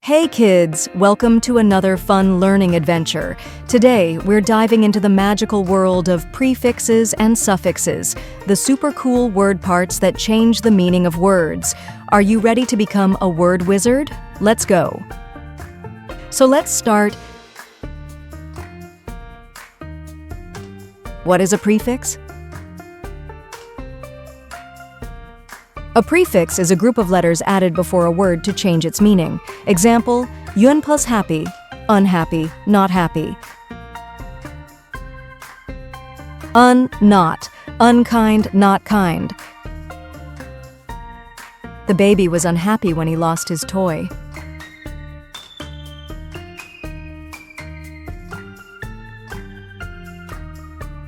Hey kids, welcome to another fun learning adventure. Today, we're diving into the magical world of prefixes and suffixes, the super cool word parts that change the meaning of words. Are you ready to become a word wizard? Let's go. So let's start. What is a prefix? A prefix is a group of letters added before a word to change its meaning. Example, yun plus happy, unhappy, not happy. Not, unkind, not kind. The baby was unhappy when he lost his toy.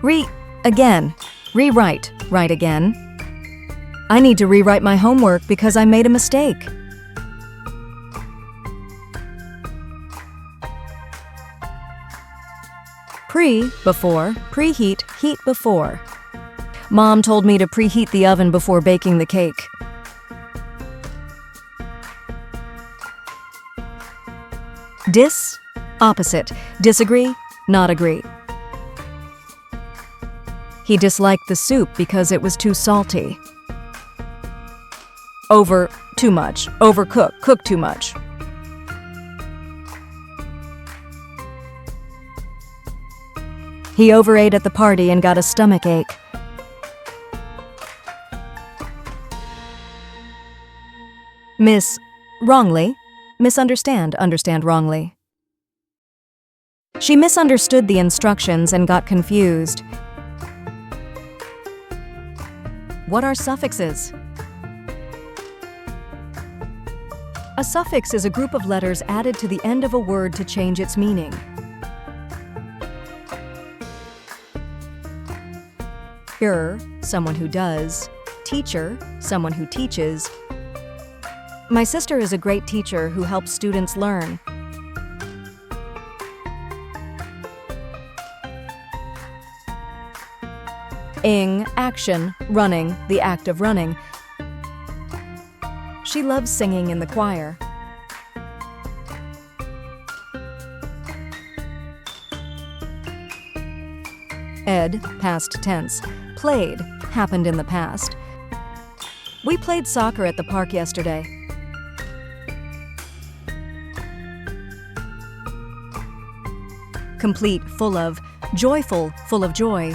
Rewrite, write again. I need to rewrite my homework because I made a mistake. Before, preheat, heat before. Mom told me to preheat the oven before baking the cake. Opposite, disagree, not agree. He disliked the soup because it was too salty. Too much, overcook, cook too much. He overate at the party and got a stomach ache. Wrongly, misunderstand, understand wrongly. She misunderstood the instructions and got confused. What are suffixes? A suffix is a group of letters added to the end of a word to change its meaning. Someone who does. Teacher, someone who teaches. My sister is a great teacher who helps students learn. Action, running, the act of running. She loves singing in the choir. Past tense. Played, happened in the past. We played soccer at the park yesterday. Complete, full of. Joyful, full of joy.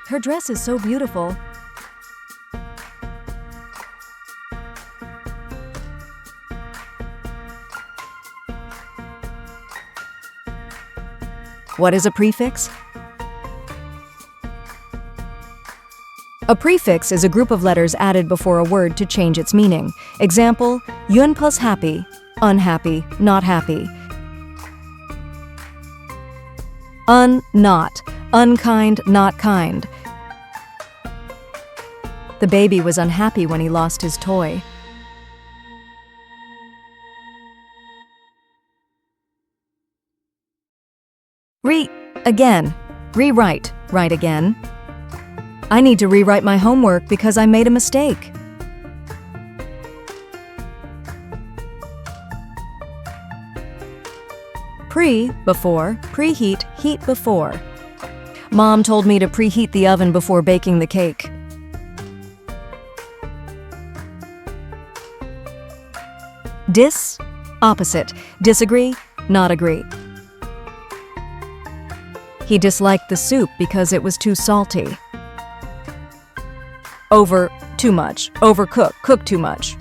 Her dress is so beautiful. What is a prefix? A prefix is a group of letters added before a word to change its meaning. Example, yun plus happy, unhappy, not happy. Not, unkind, not kind. The baby was unhappy when he lost his toy. Rewrite, write again. I need to rewrite my homework because I made a mistake. Before, preheat, heat before. Mom told me to preheat the oven before baking the cake. Opposite, disagree, not agree. He disliked the soup because it was too salty. Too much, overcook, cook too much.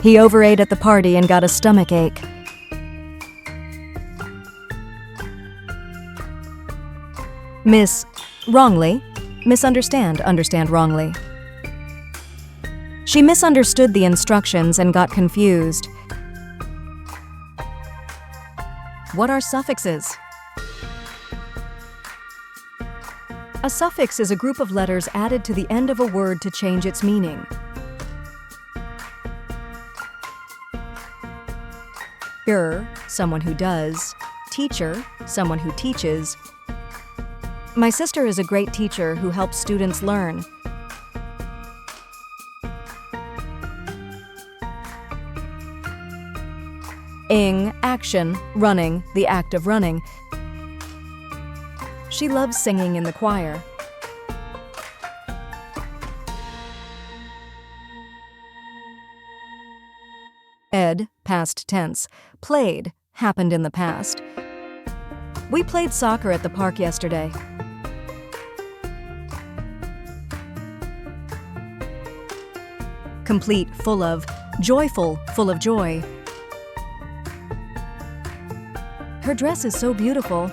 He overate at the party and got a stomach ache. Wrongly, misunderstand, understand wrongly. She misunderstood the instructions and got confused. What are suffixes? A suffix is a group of letters added to the end of a word to change its meaning. Someone who does. Teacher, someone who teaches. My sister is a great teacher who helps students learn. Ing, action, running, the act of running. She loves singing in the choir. Ed, past tense. Played, happened in the past. We played soccer at the park yesterday. Complete, full of. Joyful, full of joy. Her dress is so beautiful.